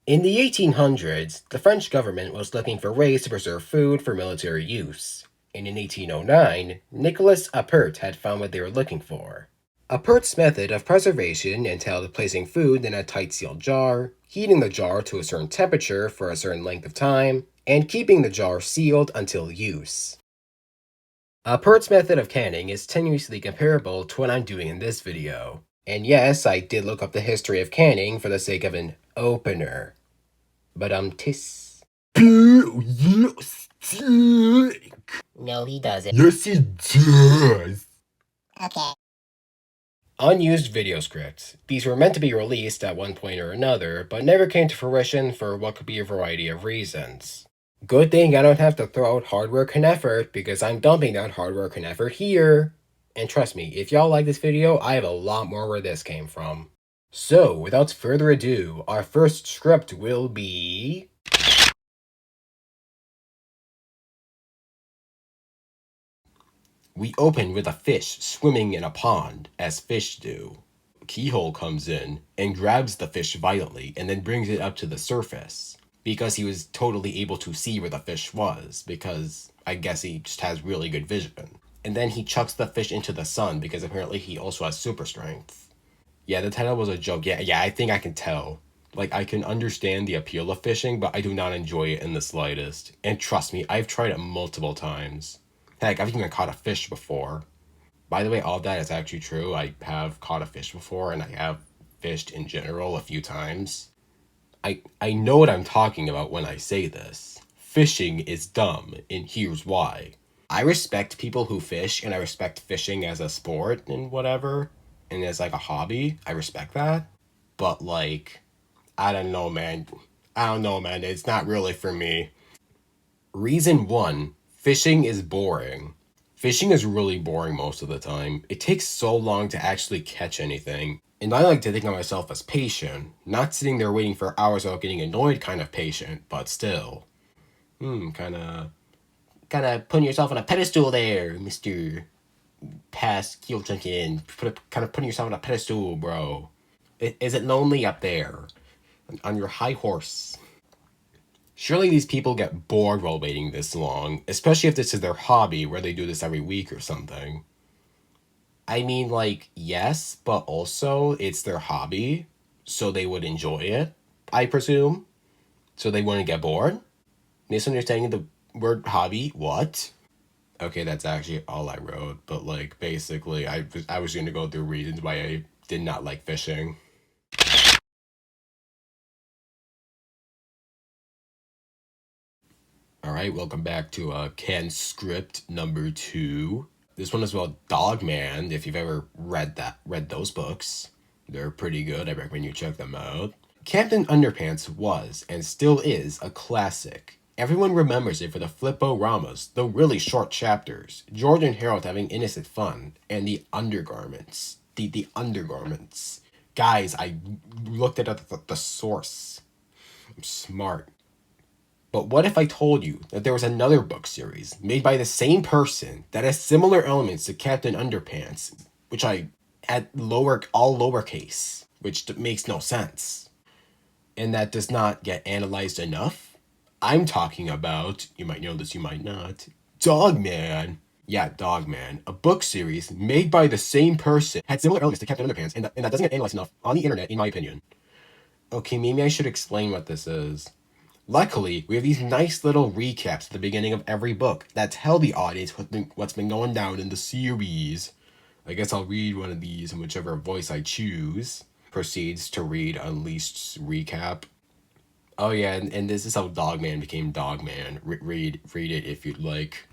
In the 1800s, the French government was looking for ways to preserve food for military use, and in 1809, Nicolas Appert had found what they were looking for. Appert's method of preservation entailed placing food in a tight sealed jar, heating the jar to a certain temperature for a certain length of time, and keeping the jar sealed until use. Appert's method of canning is tenuously comparable to what I'm doing in this video. And yes, I did look up the history of canning for the sake of an opener. But tis. No, he doesn't. Yes, he does. Okay. Unused video scripts. These were meant to be released at one point or another, but never came to fruition for what could be a variety of reasons. Good thing I don't have to throw out hard work and effort, because I'm dumping that hard work and effort here. And trust me, if y'all like this video, I have a lot more where this came from. So, without further ado, our first script will be... We open with a fish swimming in a pond, as fish do. Keyhole comes in and grabs the fish violently and then brings it up to the surface. Because he was totally able to see where the fish was, because I guess he just has really good vision. And then he chucks the fish into the sun because apparently he also has super strength. Yeah, the title was a joke. Yeah, I think I can tell. Like, I can understand the appeal of fishing, but I do not enjoy it in the slightest. And trust me, I've tried it multiple times. Heck, I've even caught a fish before. By the way, all that is actually true. I have caught a fish before, and I have fished in general a few times. I know what I'm talking about when I say this. Fishing is dumb, and here's why. I respect people who fish, and I respect fishing as a sport and whatever, and as like a hobby. I respect that. But like, I don't know, man. It's not really for me. Reason 1, fishing is boring. Fishing is really boring most of the time. It takes so long to actually catch anything. And I like to think of myself as patient, not sitting there waiting for hours without getting annoyed kind of patient, but still. Kinda putting yourself on a pedestal there, Mr. Past Keel Chunkin. Kind of putting yourself on a pedestal, bro. Is it lonely up there? On your high horse? Surely these people get bored while waiting this long, especially if this is their hobby where they do this every week or something. I mean, like, yes, but also it's their hobby, so they would enjoy it, I presume. So they wouldn't get bored? Misunderstanding the word hobby? What? Okay, that's actually all I wrote, but like, basically, I was going to go through reasons why I did not like fishing. Alright, welcome back to Can Script number 2. This one is about Dogman, if you've ever read those books. They're pretty good, I recommend you check them out. Captain Underpants was, and still is, a classic. Everyone remembers it for the flip-o-ramas, the really short chapters, George and Harold having innocent fun, and the undergarments. The undergarments. Guys, I looked at the source. I'm smart. But what if I told you that there was another book series made by the same person that has similar elements to Captain Underpants, which I at all lowercase, which makes no sense, and that does not get analyzed enough? I'm talking about, you might know this, you might not, Dogman. Yeah, Dogman, a book series made by the same person, had similar elements to Captain Underpants, and that doesn't get analyzed enough on the internet, in my opinion. Okay, maybe I should explain what this is. Luckily, we have these nice little recaps at the beginning of every book that tell the audience what's been going down in the series. I guess I'll read one of these in whichever voice I choose. Proceeds to read Unleashed's recap. Oh yeah, and this is how Dogman became Dogman. Read it if you'd like.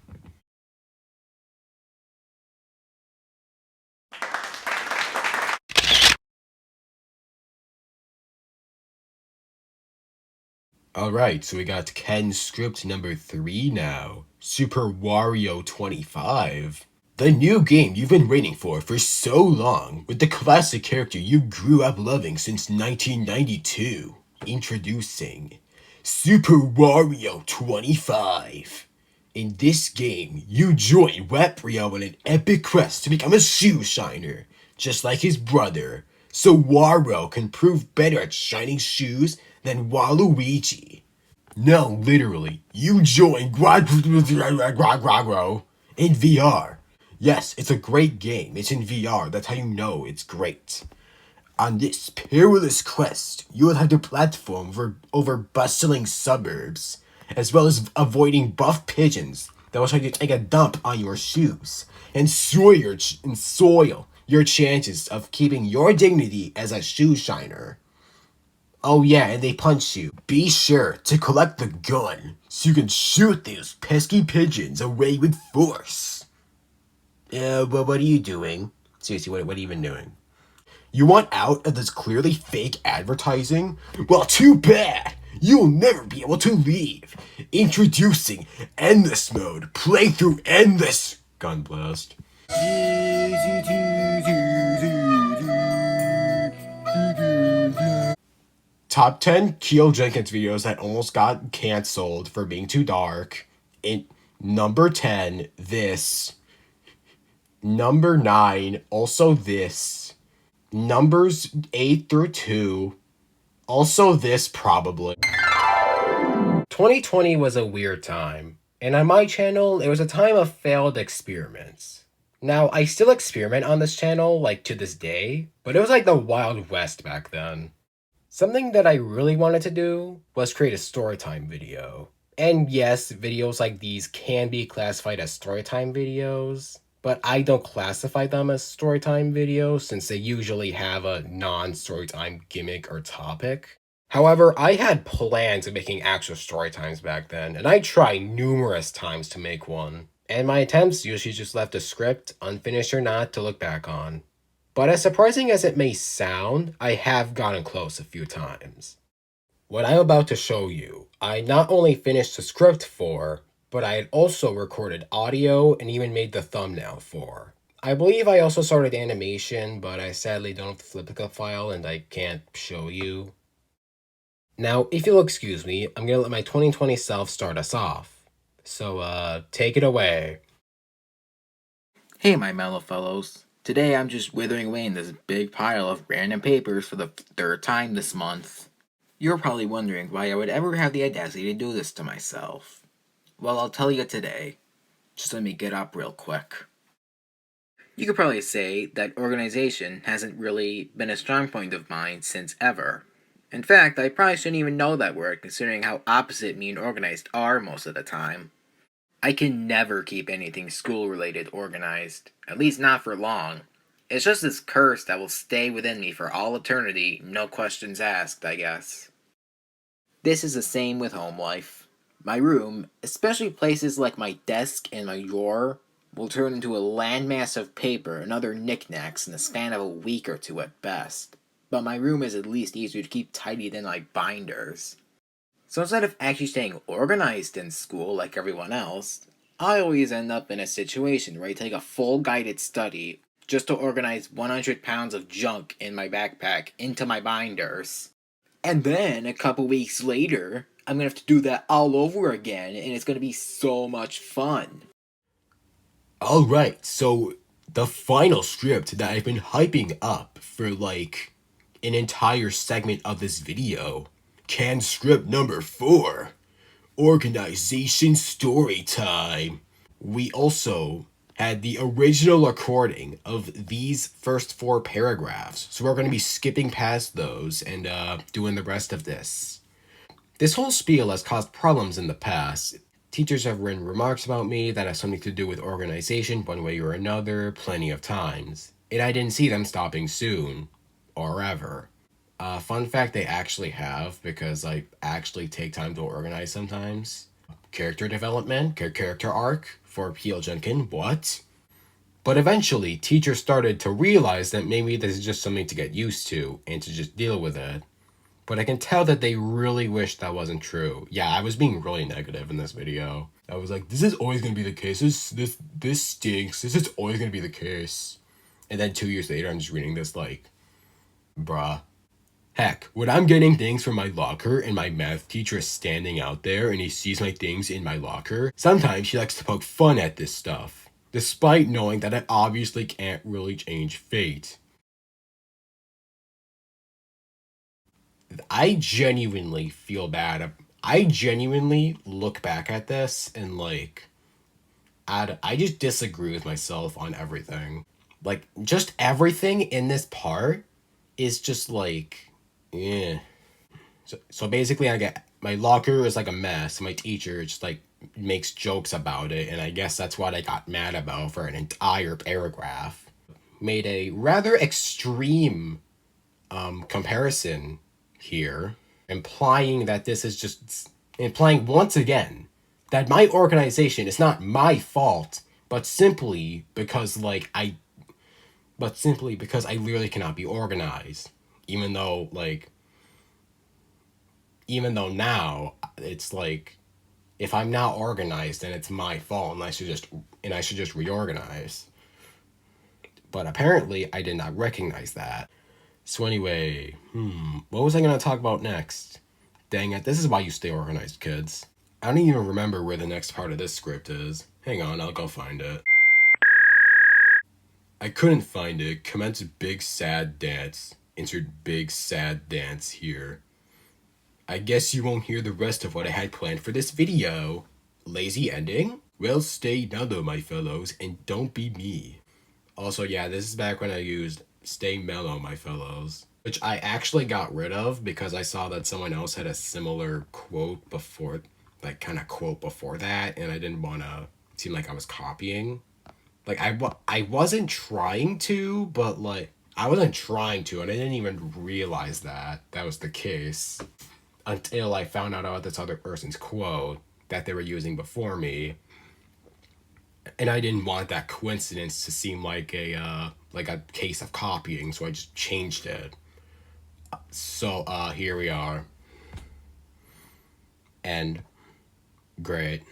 Alright, so we got Ken script number 3 now. Super Wario 25. The new game you've been waiting for so long, with the classic character you grew up loving since 1992. Introducing Super Wario 25. In this game, you join Wario on an epic quest to become a shoe shiner, just like his brother, so Wario can prove better at shining shoes than Waluigi. No, literally, you join Grogro in VR. Yes, it's a great game. It's in VR. That's how you know it's great. On this perilous quest, you will have to platform over bustling suburbs, as well as avoiding buff pigeons that will try to take a dump on your shoes and soil your chances of keeping your dignity as a shoe shiner. Oh yeah, and they punch you. Be sure to collect the gun so you can shoot these pesky pigeons away with force. Well, what are you doing? Seriously, what are you even doing? You want out of this clearly fake advertising? Well, too bad! You'll never be able to leave. Introducing Endless Mode. Play through Endless Gun Blast. Top 10 Keel Jenkins videos that almost got canceled for being too dark. In number 10, this. Number 9, also this. Numbers 8 through 2, also this probably. 2020 was a weird time, and on my channel, it was a time of failed experiments. Now, I still experiment on this channel, like to this day, but it was like the Wild West back then. Something that I really wanted to do was create a storytime video. And yes, videos like these can be classified as storytime videos, but I don't classify them as storytime videos since they usually have a non-storytime gimmick or topic. However, I had plans of making actual storytimes back then, and I tried numerous times to make one. And my attempts usually just left a script, unfinished or not, to look back on. But as surprising as it may sound, I have gotten close a few times. What I'm about to show you, I not only finished the script for, but I had also recorded audio and even made the thumbnail for. I believe I also started animation, but I sadly don't have the Flipica file and I can't show you. Now, if you'll excuse me, I'm gonna let my 2020 self start us off. So, take it away. Hey, my mellow fellows. Today I'm just withering away in this big pile of random papers for the third time this month. You're probably wondering why I would ever have the audacity to do this to myself. Well, I'll tell you today. Just let me get up real quick. You could probably say that organization hasn't really been a strong point of mine since ever. In fact, I probably shouldn't even know that word considering how opposite me and organized are most of the time. I can never keep anything school-related organized, at least not for long. It's just this curse that will stay within me for all eternity, no questions asked, I guess. This is the same with home life. My room, especially places like my desk and my drawer, will turn into a landmass of paper and other knickknacks in the span of a week or two at best. But my room is at least easier to keep tidy than my binders. So instead of actually staying organized in school like everyone else, I always end up in a situation where I take a full guided study just to organize 100 pounds of junk in my backpack into my binders. And then, a couple weeks later, I'm gonna have to do that all over again, and it's gonna be so much fun. Alright, so the final script that I've been hyping up for like an entire segment of this video. Canned script number 4. Organization story time. We also had the original recording of these first 4 paragraphs, so we're going to be skipping past those and doing the rest of this. This whole spiel has caused problems in the past. Teachers have written remarks about me that have something to do with organization one way or another plenty of times, and I didn't see them stopping soon, or ever. Fun fact, they actually have, because I actually take time to organize sometimes. Character development, character arc for Keel Jenkins, what? But eventually, teachers started to realize that maybe this is just something to get used to and to just deal with it. But I can tell that they really wish that wasn't true. Yeah, I was being really negative in this video. I was like, this is always going to be the case. This stinks. This is always going to be the case. And then 2 years later, I'm just reading this like, bruh. Heck, when I'm getting things from my locker and my math teacher is standing out there and he sees my things in my locker, sometimes he likes to poke fun at this stuff, despite knowing that I obviously can't really change fate. I genuinely feel bad. I genuinely look back at this and like I just disagree with myself on everything. Like just everything in this part is just like yeah. So basically I get my locker is like a mess. My teacher just like makes jokes about it, and I guess that's what I got mad about for an entire paragraph. Made a rather extreme comparison here, implying that this is just implying once again that my organization is not my fault, but simply because I literally cannot be organized. Even though like even though now it's like if I'm not organized then it's my fault and I should just reorganize. But apparently I did not recognize that. So anyway, what was I gonna talk about next? Dang it, this is why you stay organized, kids. I don't even remember where the next part of this script is. Hang on, I'll go find it. I couldn't find it. Commence big sad dance. Insert big sad dance here. I guess you won't hear the rest of what I had planned for this video. Lazy ending? Well, stay mellow, my fellows, and don't be me. Also, yeah, this is back when I used stay mellow, my fellows, which I actually got rid of because I saw that someone else had a similar quote before, like kind of quote before that, and I didn't want to seem like I was copying. Like, I wasn't trying to, but like, I wasn't trying to, and I didn't even realize that that was the case until I found out about this other person's quote that they were using before me, and I didn't want that coincidence to seem like a case of copying, so I just changed it. So here we are, and great.